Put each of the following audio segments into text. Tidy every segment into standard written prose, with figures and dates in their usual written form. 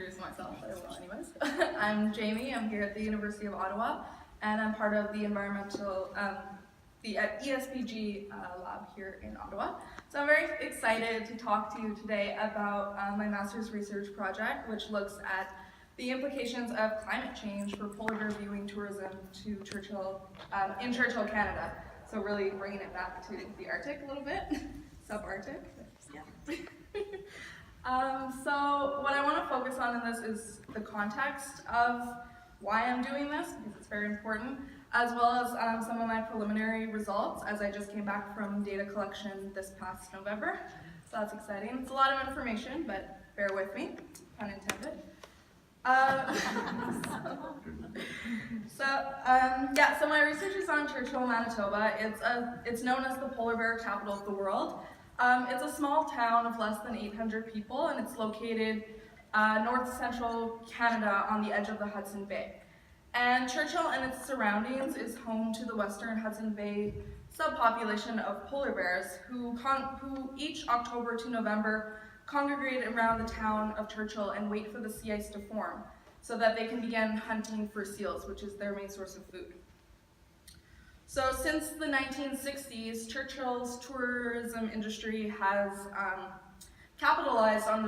introduce myself, but I will anyways. I'm Jamie, I'm here at the University of Ottawa, and I'm part of the environmental, the ESPG lab here in Ottawa. So I'm very excited to talk to you today about my master's research project, which looks at the implications of climate change for polar bear viewing tourism to Churchill, in Churchill, Canada. So really bringing it back to the Arctic a little bit, subarctic. Yeah. So what I want to focus on in this is the context of why I'm doing this, because it's very important, as well as some of my preliminary results, as I just came back from data collection this past November. So that's exciting. It's a lot of information, but bear with me, pun intended. So my research is on Churchill, Manitoba. It's known as the polar bear capital of the world. It's a small town of less than 800 people, and it's located north-central Canada on the edge of the Hudson Bay. And Churchill and its surroundings is home to the Western Hudson Bay subpopulation of polar bears who each October to November congregate around the town of Churchill and wait for the sea ice to form so that they can begin hunting for seals, which is their main source of food. So since the 1960s, Churchill's tourism industry has capitalized on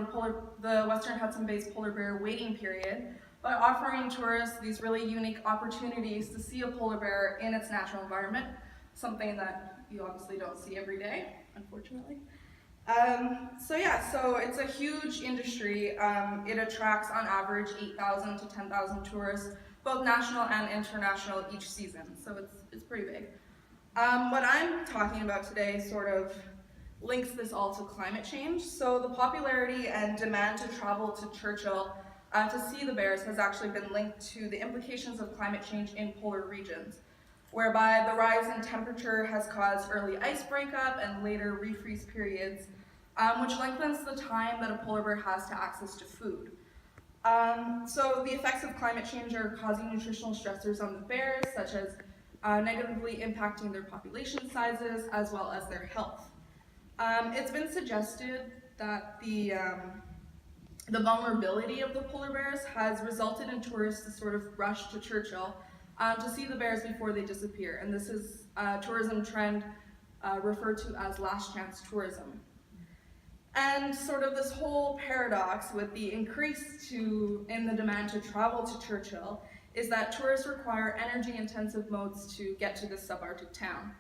the Western Hudson Bay's polar bear waiting period by offering tourists these really unique opportunities to see a polar bear in its natural environment, something that you obviously don't see every day, unfortunately. So it's a huge industry. It attracts on average 8,000 to 10,000 tourists, both national and international each season, so it's pretty big. What I'm talking about today sort of links this all to climate change. So the popularity and demand to travel to Churchill to see the bears has actually been linked to the implications of climate change in polar regions, whereby the rise in temperature has caused early ice breakup and later refreeze periods, which lengthens the time that a polar bear has to access to food. So the effects of climate change are causing nutritional stressors on the bears, such as negatively impacting their population sizes as well as their health. It's been suggested that the vulnerability of the polar bears has resulted in tourists to sort of rush to Churchill to see the bears before they disappear, and this is a tourism trend referred to as last chance tourism. And sort of this whole paradox with the increase in the demand to travel to Churchill is that tourists require energy-intensive modes to get to this subarctic town.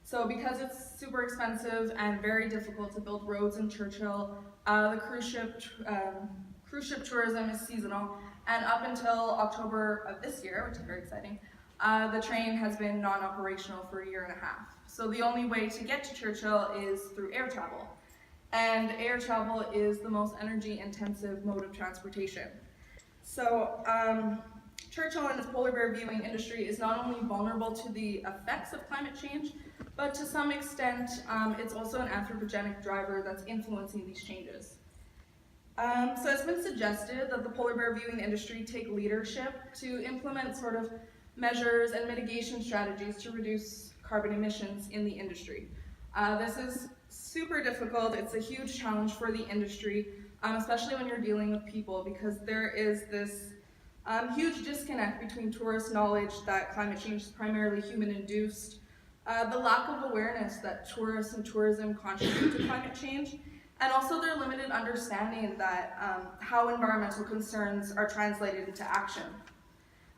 So because it's super expensive and very difficult to build roads in Churchill, the cruise ship tourism is seasonal, and up until October of this year, which is very exciting, the train has been non-operational for a year and a half. So the only way to get to Churchill is through air travel. And air travel is the most energy-intensive mode of transportation. So Churchill and its polar bear viewing industry is not only vulnerable to the effects of climate change, but to some extent, it's also an anthropogenic driver that's influencing these changes. So it's been suggested that the polar bear viewing industry take leadership to implement sort of measures and mitigation strategies to reduce carbon emissions in the industry. This is super difficult. It's a huge challenge for the industry, especially when you're dealing with people, because there is this huge disconnect between tourist knowledge that climate change is primarily human-induced, the lack of awareness that tourists and tourism contribute to climate change, and also their limited understanding that how environmental concerns are translated into action.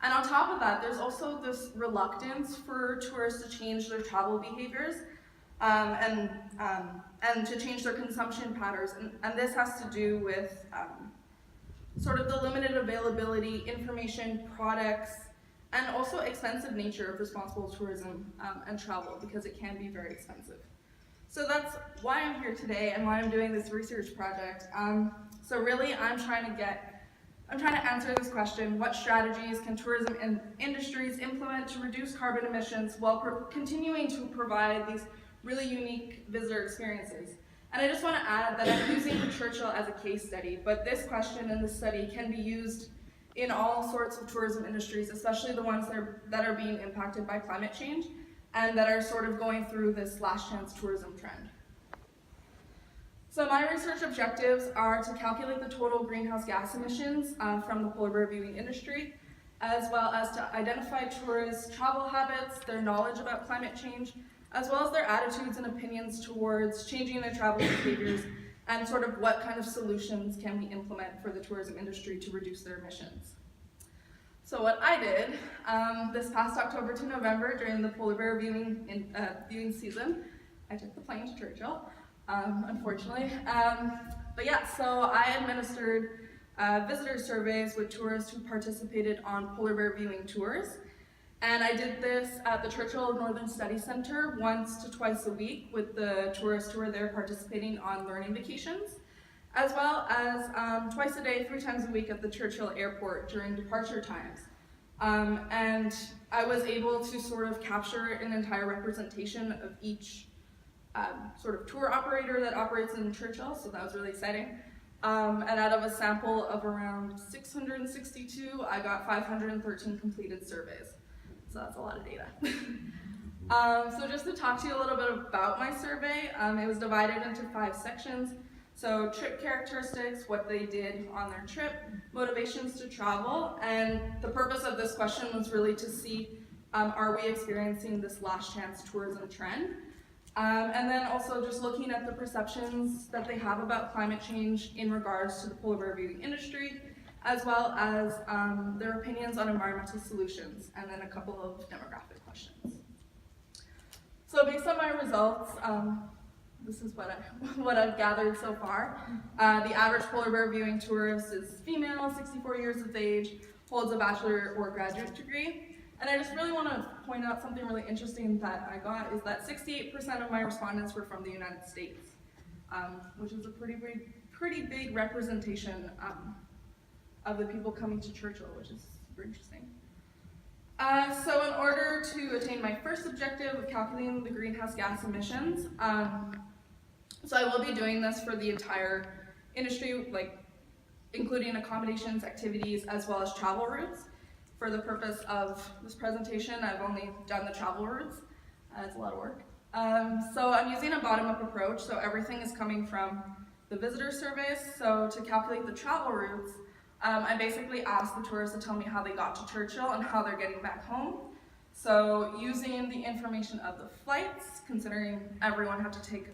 And on top of that, there's also this reluctance for tourists to change their travel behaviors and to change their consumption patterns. And this has to do with sort of the limited availability, information, products, and also expensive nature of responsible tourism and travel, because it can be very expensive. So that's why I'm here today and why I'm doing this research project. So really, I'm trying to answer this question: what strategies can tourism industries implement to reduce carbon emissions while continuing to provide these really unique visitor experiences? And I just want to add that I'm using Churchill as a case study, but this question and this study can be used in all sorts of tourism industries, especially the ones that are being impacted by climate change and that are sort of going through this last chance tourism trend. So my research objectives are to calculate the total greenhouse gas emissions from the polar bear viewing industry, as well as to identify tourists' travel habits, their knowledge about climate change, as well as their attitudes and opinions towards changing their travel behaviors, and sort of what kind of solutions can we implement for the tourism industry to reduce their emissions. So what I did this past October to November during the polar bear viewing season, I took the plane to Churchill, unfortunately. But yeah, so I administered visitor surveys with tourists who participated on polar bear viewing tours. And I did this at the Churchill Northern Study Center once to twice a week with the tourists who were there participating on learning vacations, as well as twice a day, 3 times a week at the Churchill Airport during departure times. And I was able to sort of capture an entire representation of each sort of tour operator that operates in Churchill, so that was really exciting. And out of a sample of around 662, I got 513 completed surveys. So that's a lot of data. So just to talk to you a little bit about my survey, it was divided into 5 sections. So trip characteristics, what they did on their trip, motivations to travel, and the purpose of this question was really to see, are we experiencing this last chance tourism trend? And then also just looking at the perceptions that they have about climate change in regards to the polar bear viewing industry, as well as their opinions on environmental solutions, and then a couple of demographic questions. So based on my results, this is what I've gathered so far. The average polar bear viewing tourist is female, 64 years of age, holds a bachelor or graduate degree. And I just really want to point out something really interesting that I got is that 68% of my respondents were from the United States, which is a pretty big representation of the people coming to Churchill, which is super interesting. So in order to attain my first objective of calculating the greenhouse gas emissions, so I will be doing this for the entire industry, like including accommodations, activities, as well as travel routes. For the purpose of this presentation, I've only done the travel routes. It's a lot of work. So I'm using a bottom-up approach, so everything is coming from the visitor surveys. So to calculate the travel routes, I basically asked the tourists to tell me how they got to Churchill and how they're getting back home. So using the information of the flights, considering everyone had to take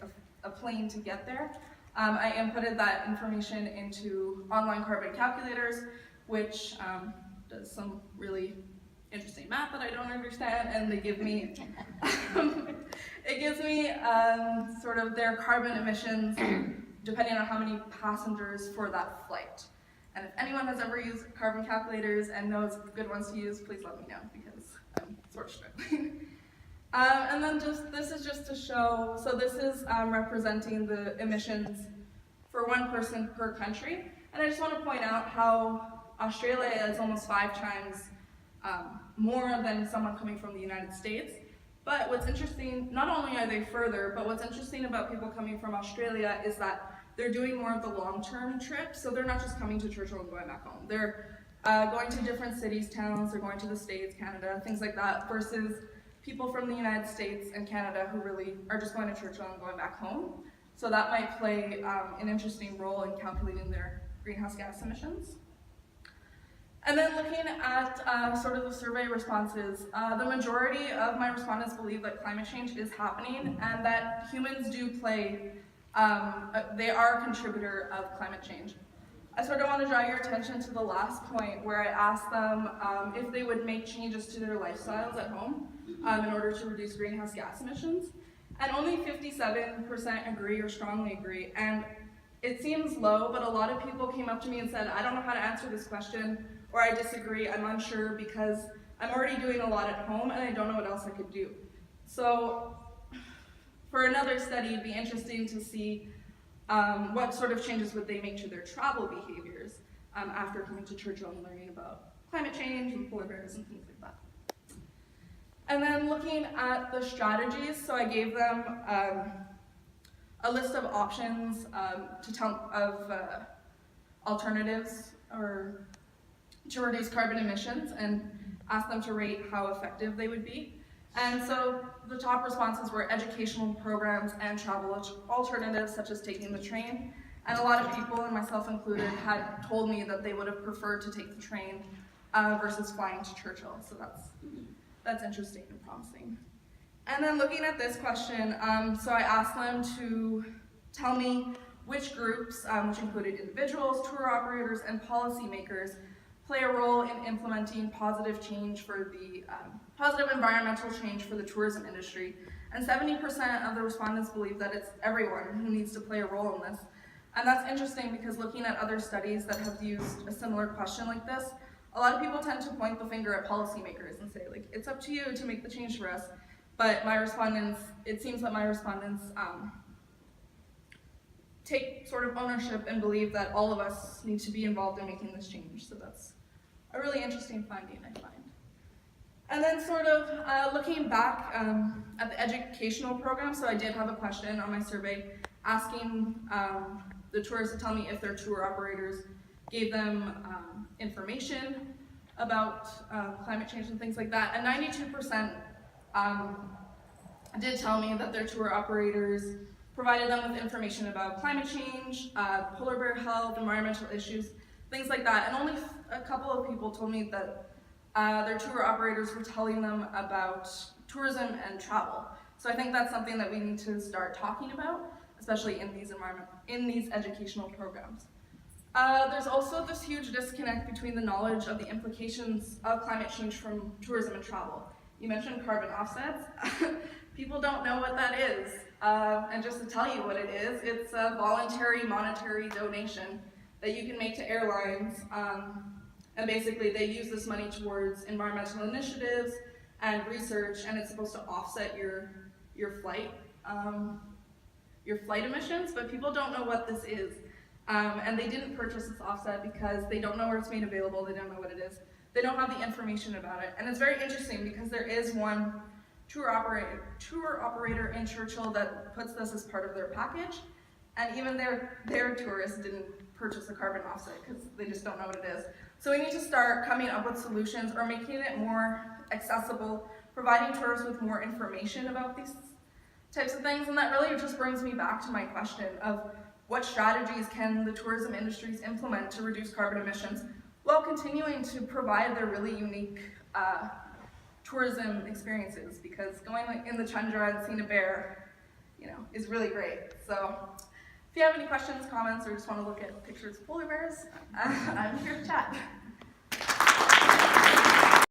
a plane to get there, I inputted that information into online carbon calculators, which does some really interesting math that I don't understand, and they give me, it gives me sort of their carbon emissions depending on how many passengers for that flight. And if anyone has ever used carbon calculators and knows good ones to use, please let me know because I'm sort of struggling. And then this is just to show, so this is representing the emissions for one person per country. And I just want to point out how Australia is almost 5 times more than someone coming from the United States. But what's interesting, not only are they further, but what's interesting about people coming from Australia is that they're doing more of the long-term trips, so they're not just coming to Churchill and going back home. They're going to different cities, towns, they're going to the States, Canada, things like that, versus people from the United States and Canada who really are just going to Churchill and going back home. So that might play an interesting role in calculating their greenhouse gas emissions. And then looking at sort of the survey responses, the majority of my respondents believe that climate change is happening and that humans do play, they are a contributor of climate change. I sort of want to draw your attention to the last point where I asked them if they would make changes to their lifestyles at home in order to reduce greenhouse gas emissions. And only 57% agree or strongly agree. And it seems low, but a lot of people came up to me and said, I don't know how to answer this question, or I disagree, I'm unsure because I'm already doing a lot at home and I don't know what else I could do. So for another study, it'd be interesting to see what sort of changes would they make to their travel behaviors after coming to Churchill and learning about climate change and polar bears and things like that. And then looking at the strategies, so I gave them a list of options alternatives or to reduce carbon emissions and asked them to rate how effective they would be. And so the top responses were educational programs and travel alternatives such as taking the train. And a lot of people, and myself included, had told me that they would have preferred to take the train versus flying to Churchill. So that's interesting and promising. And then looking at this question, so I asked them to tell me which groups, which included individuals, tour operators, and policymakers, play a role in implementing positive change for the positive environmental change for the tourism industry. And 70% of the respondents believe that it's everyone who needs to play a role in this. And that's interesting because looking at other studies that have used a similar question like this, a lot of people tend to point the finger at policymakers and say, like, it's up to you to make the change for us. But my respondents, it seems that my respondents take sort of ownership and believe that all of us need to be involved in making this change. So that's a really interesting finding, I find. And then sort of looking back at the educational program, so I did have a question on my survey asking the tourists to tell me if their tour operators gave them information about climate change and things like that. And 92% did tell me that their tour operators provided them with information about climate change, polar bear health, environmental issues, things like that. And only a couple of people told me that their tour operators were telling them about tourism and travel. So I think that's something that we need to start talking about, especially in these educational programs. There's also this huge disconnect between the knowledge of the implications of climate change from tourism and travel. You mentioned carbon offsets. People don't know what that is. And just to tell you what it is, it's a voluntary monetary donation that you can make to airlines. And basically they use this money towards environmental initiatives and research, and it's supposed to offset your flight emissions, but people don't know what this is. And they didn't purchase this offset because they don't know where it's made available, they don't know what it is. They don't have the information about it. And it's very interesting because there is one tour operator in Churchill that puts this as part of their package, and even their tourists didn't purchase a carbon offset because they just don't know what it is. So we need to start coming up with solutions or making it more accessible, providing tourists with more information about these types of things. And that really just brings me back to my question of what strategies can the tourism industries implement to reduce carbon emissions while continuing to provide their really unique tourism experiences, because going in the tundra and seeing a bear, is really great. So if you have any questions, comments, or just want to look at pictures of polar bears, I'm here to chat.